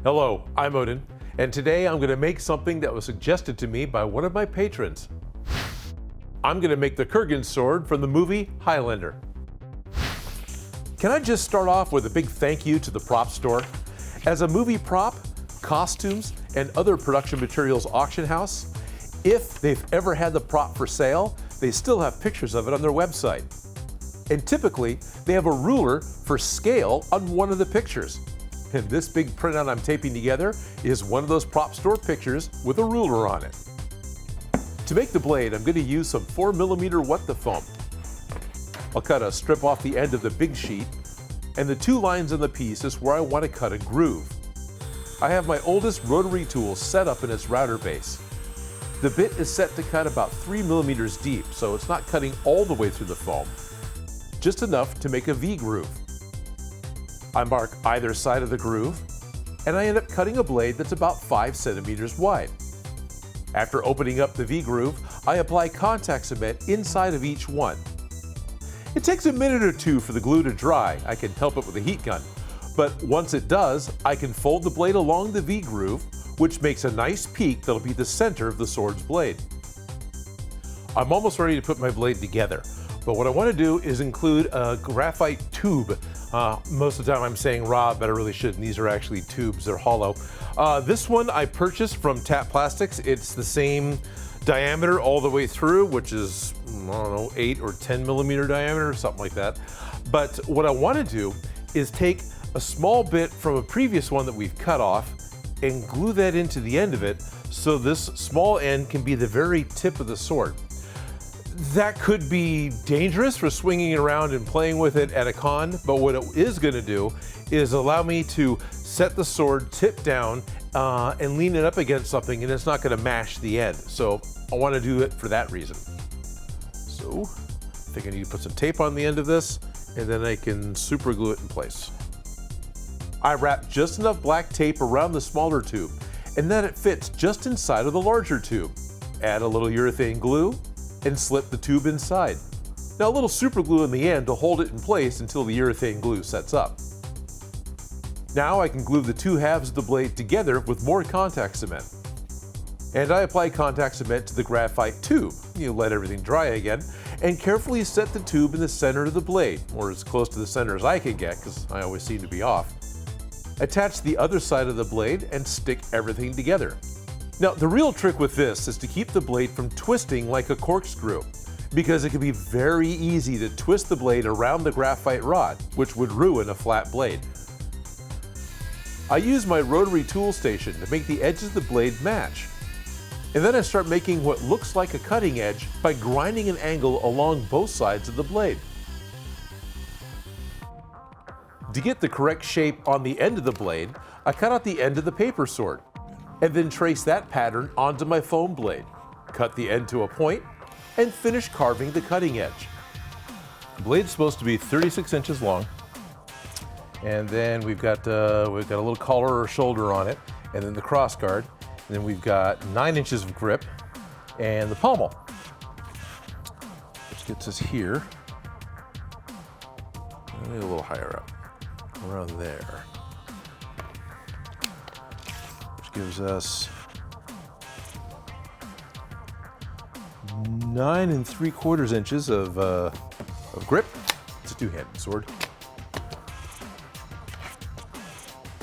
Hello, I'm Odin, and today I'm going to make something that was suggested to me by one of my patrons. I'm going to make the Kurgan sword from the movie Highlander. Can I just start off with a big thank you to the prop store? As a movie prop, costumes, and other production materials auction house, if they've ever had the prop for sale, they still have pictures of it on their website. And typically, they have a ruler for scale on one of the pictures. And this big printout I'm taping together is one of those prop store pictures with a ruler on it. To make the blade, I'm going to use some 4mm What the Foam. I'll cut a strip off the end of the big sheet, and the two lines on the piece is where I want to cut a groove. I have my oldest rotary tool set up in its router base. The bit is set to cut about 3mm deep, so it's not cutting all the way through the foam, just enough to make a V groove. I mark either side of the groove, and I end up cutting a blade that's about 5 centimeters wide. After opening up the V groove, I apply contact cement inside of each one. It takes a minute or two for the glue to dry. I can help it with a heat gun. But once it does, I can fold the blade along the V groove, which makes a nice peak that'll be the center of the sword's blade. I'm almost ready to put my blade together, but what I want to do is include a graphite tube. Most of the time I'm saying rod, but I really shouldn't. These are actually tubes, they're hollow. This one I purchased from Tap Plastics. It's the same diameter all the way through, which is, I don't know, 8 or 10mm diameter or something like that. But what I want to do is take a small bit from a previous one that we've cut off and glue that into the end of it so this small end can be the very tip of the sword. That could be dangerous for swinging it around and playing with it at a con, but what it is going to do is allow me to set the sword tip down and lean it up against something, and it's not going to mash the end. So I want to do it for that reason. So I think I need to put some tape on the end of this, and then I can super glue it in place. I wrap just enough black tape around the smaller tube, and then it fits just inside of the larger tube. Add a little urethane glue, and slip the tube inside. Now a little super glue in the end to hold it in place until the urethane glue sets up. Now I can glue the two halves of the blade together with more contact cement. And I apply contact cement to the graphite tube. You let everything dry again, and carefully set the tube in the center of the blade, or as close to the center as I can get, because I always seem to be off. Attach the other side of the blade and stick everything together. Now, the real trick with this is to keep the blade from twisting like a corkscrew, because it can be very easy to twist the blade around the graphite rod, which would ruin a flat blade. I use my rotary tool station to make the edges of the blade match. And then I start making what looks like a cutting edge by grinding an angle along both sides of the blade. To get the correct shape on the end of the blade, I cut out the end of the paper sword, and then trace that pattern onto my foam blade. Cut the end to a point, and finish carving the cutting edge. The blade's supposed to be 36 inches long, and then we've got a little collar or shoulder on it, and then the cross guard, and then we've got 9 inches of grip, and the pommel, which gets us here, maybe a little higher up, around there. Gives us 9 3/4 inches of grip. It's a two-handed sword.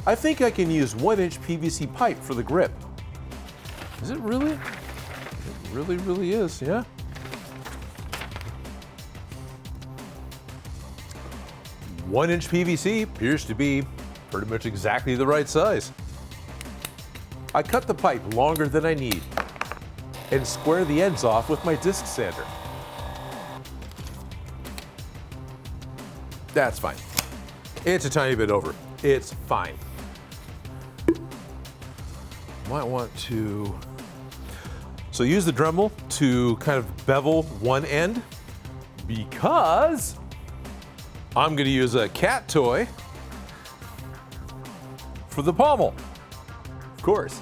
I think I can use 1-inch PVC pipe for the grip. Is it really? It really is, yeah. One-inch PVC appears to be pretty much exactly the right size. I cut the pipe longer than I need and square the ends off with my disc sander. That's fine. It's a tiny bit over. It's fine. Might want to, so use the Dremel to kind of bevel one end, because I'm going to use a cat toy for the pommel. Of course.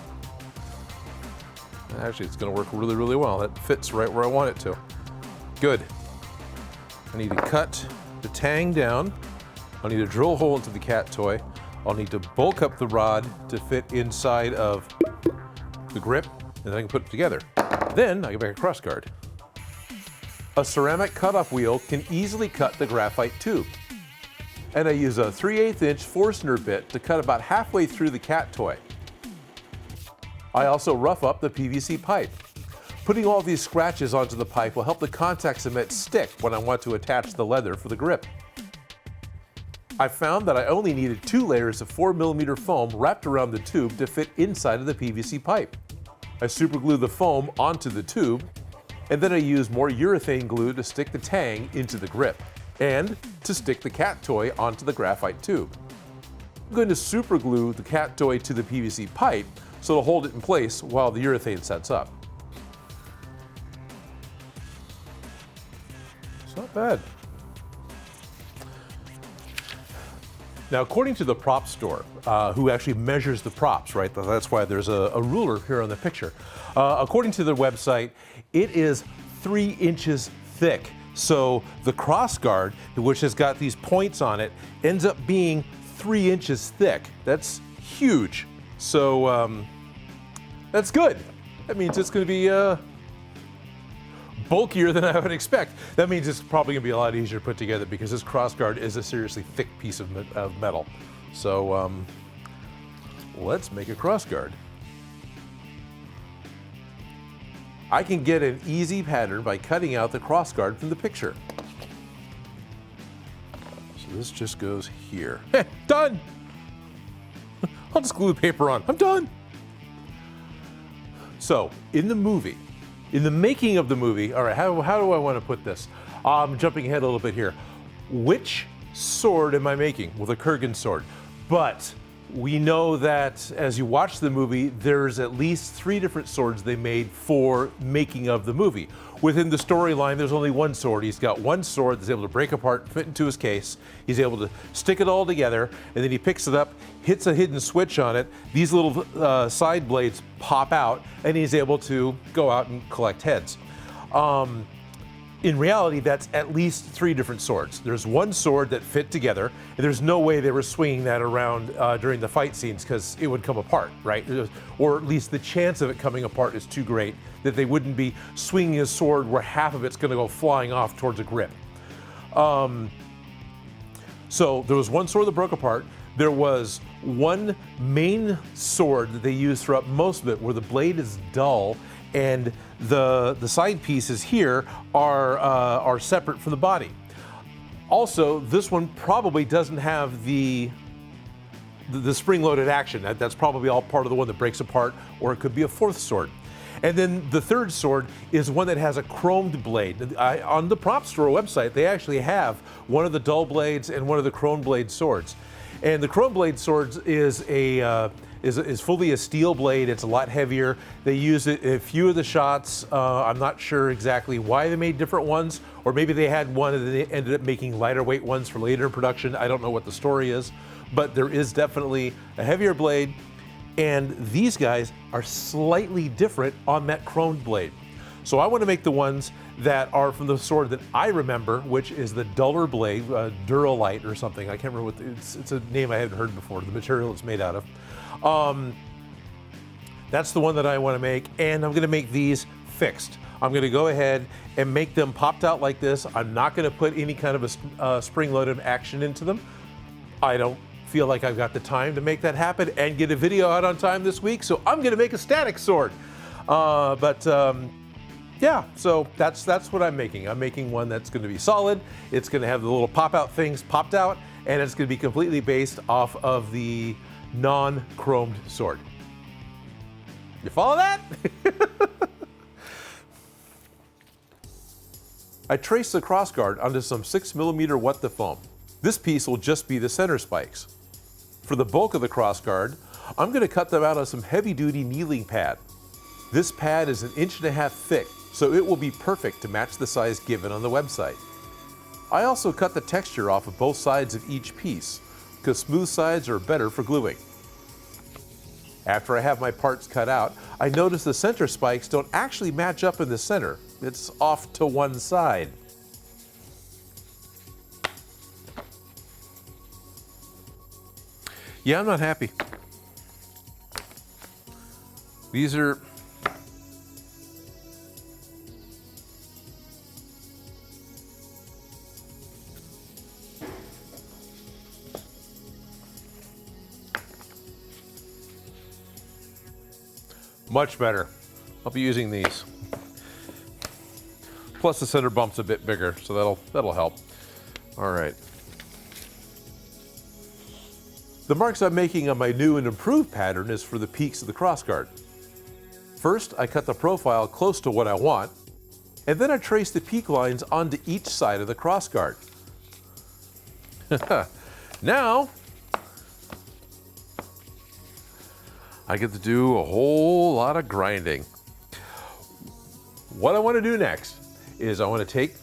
Actually, it's going to work really well. That fits right where I want it to. Good. I need to cut the tang down. I need to drill a hole into the cat toy. I'll need to bulk up the rod to fit inside of the grip, and then I can put it together. Then I can make a crossguard. A ceramic cutoff wheel can easily cut the graphite tube. And I use a 3/8 inch Forstner bit to cut about halfway through the cat toy. I also rough up the PVC pipe. Putting all these scratches onto the pipe will help the contact cement stick when I want to attach the leather for the grip. I found that I only needed 2 layers of 4mm foam wrapped around the tube to fit inside of the PVC pipe. I superglue the foam onto the tube, and then I use more urethane glue to stick the tang into the grip, and to stick the cat toy onto the graphite tube. I'm going to superglue the cat toy to the PVC pipe so it'll hold it in place while the urethane sets up. It's not bad. Now, according to the prop store, who actually measures the props, right? That's why there's a ruler here on the picture. According to their website, it is 3 inches thick. So the crossguard, which has got these points on it, ends up being 3 inches thick. That's huge. So that's good. That means it's going to be bulkier than I would expect. That means it's probably going to be a lot easier to put together because this crossguard is a seriously thick piece of metal. So let's make a crossguard. I can get an easy pattern by cutting out the crossguard from the picture. So this just goes here. Hey, done! I'll just glue the paper on. I'm done! So, in the movie, in the making of the movie, all right, how do I want to put this? I'm jumping ahead a little bit here. Which sword am I making? Well, the Kurgan sword. But we know that as you watch the movie, there's at least 3 different swords they made for making of the movie. Within the storyline, there's only one sword. He's got one sword that's able to break apart, fit into his case. He's able to stick it all together, and then he picks it up, hits a hidden switch on it. These little side blades pop out, and he's able to go out and collect heads. In reality, that's at least 3 different swords. There's one sword that fit together, and there's no way they were swinging that around during the fight scenes because it would come apart, right? Or at least the chance of it coming apart is too great that they wouldn't be swinging a sword where half of it's going to go flying off towards a grip. So there was one sword that broke apart. There was one main sword that they used throughout most of it where the blade is dull and the side pieces here are separate from the body. Also, this one probably doesn't have the spring-loaded action. That's probably all part of the one that breaks apart, or it could be a 4th sword. And then the 3rd sword is one that has a chromed blade. On the prop store website, they actually have one of the dull blades and one of the chrome blade swords. And the chrome blade swords is fully a steel blade. It's a lot heavier. They use it in a few of the shots. I'm not sure exactly why they made different ones, or maybe they had one and they ended up making lighter weight ones for later in production. I don't know what the story is, but there is definitely a heavier blade, and these guys are slightly different on that chromed blade. So I want to make the ones that are from the sword that I remember, which is the duller blade, Duralite or something. I can't remember what it's a name I hadn't heard before, the material it's made out of. That's the one that I want to make, and I'm going to make these fixed. I'm going to go ahead and make them popped out like this. I'm not going to put any kind of a spring-loaded action into them. I don't feel like I've got the time to make that happen and get a video out on time this week, so I'm going to make a static sword. Yeah, so that's what I'm making. I'm making one that's going to be solid. It's going to have the little pop-out things popped out, and it's going to be completely based off of the non-chromed sword. You follow that? I traced the crossguard onto some 6mm What the foam. This piece will just be the center spikes. For the bulk of the crossguard, I'm going to cut them out on some heavy-duty kneeling pad. This pad is 1.5 inches thick, so it will be perfect to match the size given on the website. I also cut the texture off of both sides of each piece, because smooth sides are better for gluing. After I have my parts cut out, I notice the center spikes don't actually match up in the center. It's off to one side. Yeah, I'm not happy. These are... much better. I'll be using these. Plus the center bump's a bit bigger, so that'll help. All right. The marks I'm making on my new and improved pattern is for the peaks of the crossguard. First, I cut the profile close to what I want, and then I trace the peak lines onto each side of the crossguard. Now, I get to do a whole lot of grinding. What I want to do next is I want to take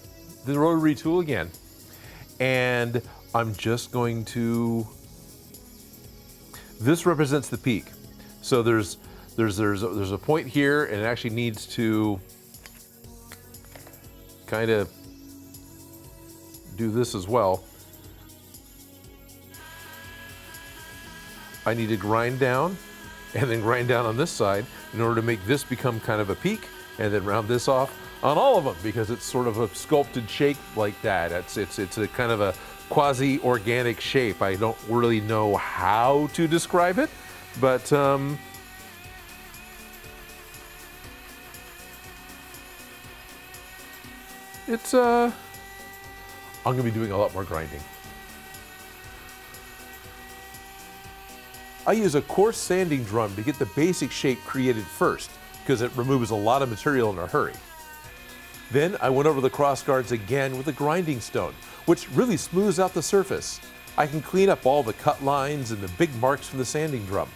the rotary tool again, and I'm just going to... This represents the peak. So there's a point here, and it actually needs to kind of do this as well. I need to grind down and then grind down on this side in order to make this become kind of a peak, and then round this off on all of them because it's sort of a sculpted shape like that. It's a kind of a quasi-organic shape. I don't really know how to describe it, but it's I'm gonna be doing a lot more grinding. I use a coarse sanding drum to get the basic shape created first, because it removes a lot of material in a hurry. Then I went over the crossguards again with a grinding stone, which really smooths out the surface. I can clean up all the cut lines and the big marks from the sanding drum.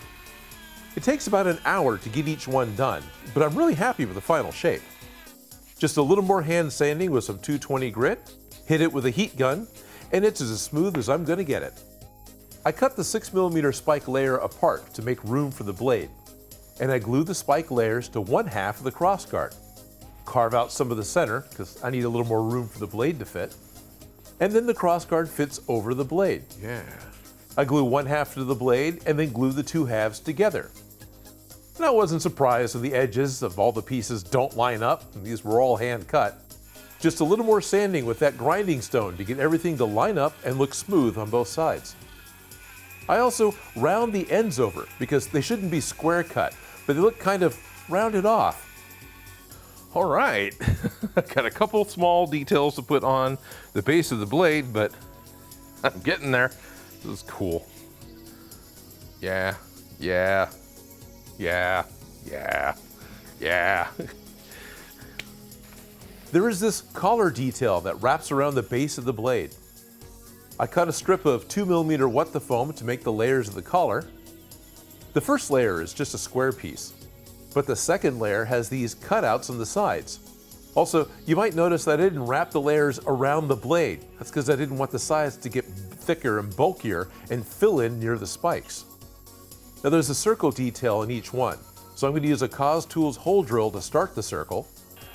It takes about an hour to get each one done, but I'm really happy with the final shape. Just a little more hand sanding with some 220 grit, hit it with a heat gun, and it's as smooth as I'm gonna get it. I cut the 6mm spike layer apart to make room for the blade, and I glue the spike layers to one half of the crossguard. Carve out some of the center, because I need a little more room for the blade to fit, and then the crossguard fits over the blade. Yeah. I glue one half to the blade and then glue the two halves together. And I wasn't surprised when the edges of all the pieces don't line up, and these were all hand cut. Just a little more sanding with that grinding stone to get everything to line up and look smooth on both sides. I also round the ends over because they shouldn't be square cut, but they look kind of rounded off. All right, I've got a couple small details to put on the base of the blade, but I'm getting there. This is cool. Yeah. There is this collar detail that wraps around the base of the blade. I cut a strip of 2mm What the Foam to make the layers of the collar. The first layer is just a square piece, but the second layer has these cutouts on the sides. Also, you might notice that I didn't wrap the layers around the blade. That's because I didn't want the sides to get thicker and bulkier and fill in near the spikes. Now there's a circle detail in each one, so I'm going to use a Cos Tools hole drill to start the circle,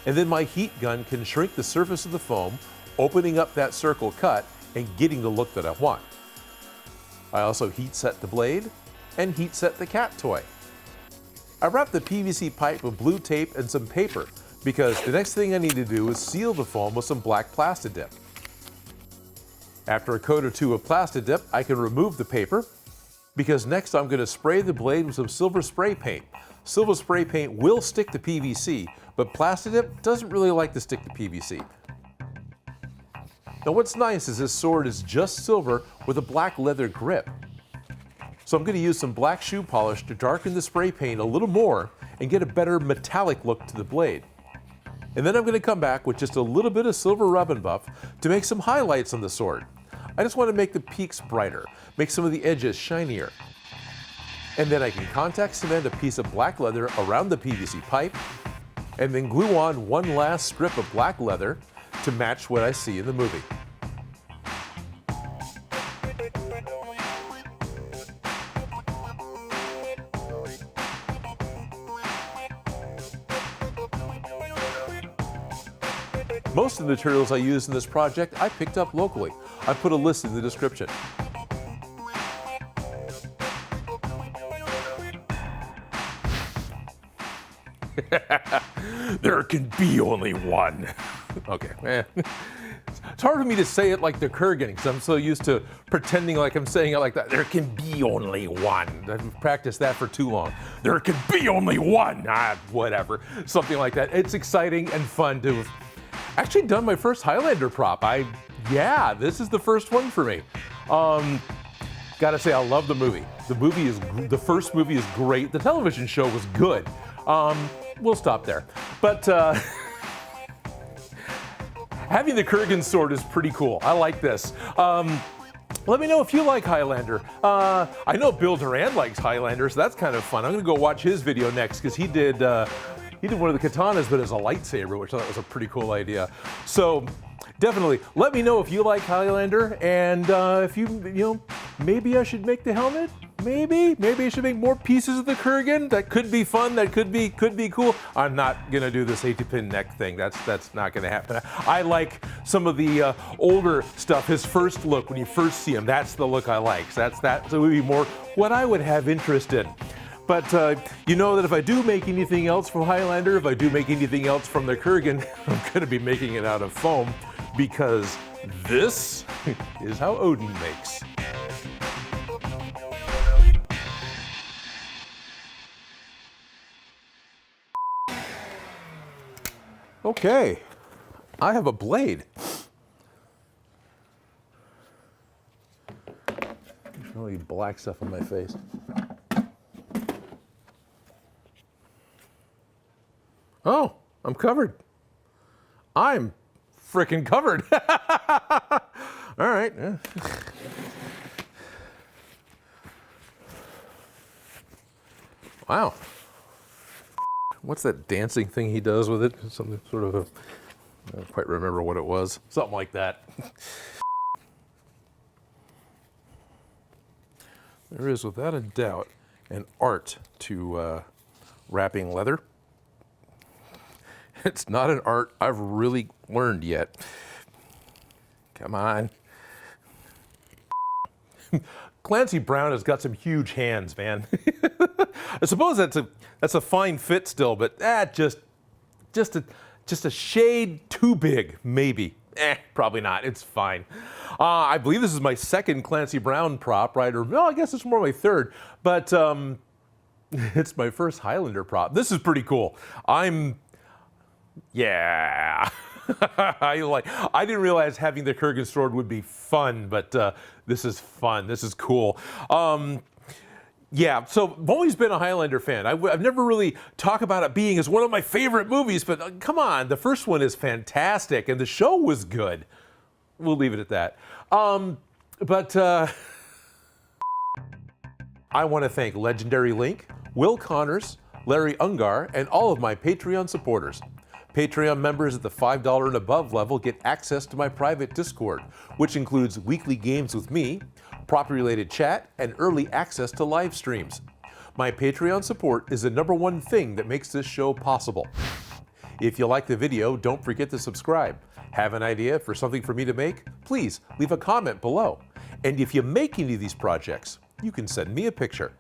and then my heat gun can shrink the surface of the foam, opening up that circle cut and getting the look that I want. I also heat set the blade and heat set the cat toy. I wrapped the PVC pipe with blue tape and some paper because the next thing I need to do is seal the foam with some black Plasti Dip. After a coat or two of Plasti Dip, I can remove the paper because next I'm going to spray the blade with some silver spray paint. Silver spray paint will stick to PVC, but Plasti Dip doesn't really like to stick to PVC. Now what's nice is this sword is just silver with a black leather grip. So I'm going to use some black shoe polish to darken the spray paint a little more and get a better metallic look to the blade. And then I'm going to come back with just a little bit of silver rub and buff to make some highlights on the sword. I just want to make the peaks brighter, make some of the edges shinier. And then I can contact cement a piece of black leather around the PVC pipe, and then glue on one last strip of black leather to match what I see in the movie. Most of the materials I use in this project I picked up locally. I put a list in the description. There can be only one. Okay. It's hard for me to say it like the Kurgan because I'm so used to pretending like I'm saying it like that. There can be only one. I've practiced that for too long. There can be only one. Whatever. Something like that. It's exciting and fun to have actually done my first Highlander prop. Yeah, this is the first one for me. Gotta say, I love the movie. The first movie is great. The television show was good. We'll stop there. But having the Kurgan sword is pretty cool. I like this. Let me know if you like Highlander. I know Bill Duran likes Highlander, so that's kind of fun. I'm gonna go watch his video next because he did one of the katanas, but as a lightsaber, which I thought was a pretty cool idea. So definitely let me know if you like Highlander, and if you know, maybe I should make the helmet. Maybe I should make more pieces of the Kurgan. That could be fun. That could be cool. I'm not gonna do this 80-pin neck thing. That's not gonna happen. I like some of the older stuff. His first look when you first see him. That's the look I like. So that would be more what I would have interest in. But you know that if I do make anything else from Highlander, if I do make anything else from the Kurgan, I'm gonna be making it out of foam because this is how Odin makes. Okay, I have a blade. There's really black stuff on my face. Oh, I'm covered. I'm frickin' covered. All right. Wow. What's that dancing thing he does with it? Something sort of I don't quite remember what it was. Something like that. There is, without a doubt, an art to wrapping leather. It's not an art I've really learned yet. Come on. Clancy Brown has got some huge hands, man. I suppose that's a fine fit still, but just a shade too big, maybe. Probably not. It's fine. I believe this is my second Clancy Brown prop, right? Or no, I guess it's more my third. But it's my first Highlander prop. This is pretty cool. Yeah. I didn't realize having the Kurgan sword would be fun, but this is fun. This is cool. Yeah, so I've always been a Highlander fan. I've never really talked about it being as one of my favorite movies, but come on, the first one is fantastic, and the show was good. We'll leave it at that. I want to thank Legendary Link, Will Connors, Larry Ungar, and all of my Patreon supporters. Patreon members at the $5 and above level get access to my private Discord, which includes weekly games with me, prop-related chat, and early access to live streams. My Patreon support is the #1 thing that makes this show possible. If you like the video, don't forget to subscribe. Have an idea for something for me to make? Please leave a comment below. And if you make any of these projects, you can send me a picture.